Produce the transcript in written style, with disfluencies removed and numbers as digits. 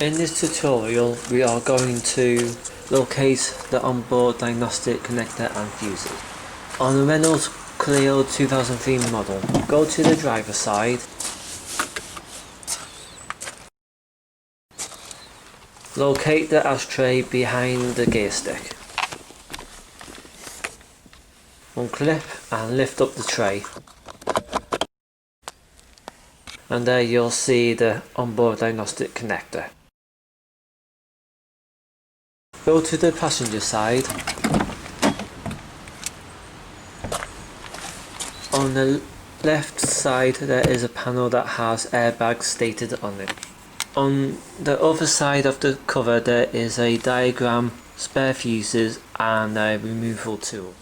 In this tutorial we are going to locate the onboard diagnostic connector and fuses. On the Renault Clio 2003 model, go to the driver's side, locate the ashtray behind the gear stick, unclip and lift up the tray, and there you'll see the onboard diagnostic connector. Go to the passenger side. On the left side there is a panel that has airbags stated on it. On the other side of the cover there is a diagram, spare fuses and a removal tool.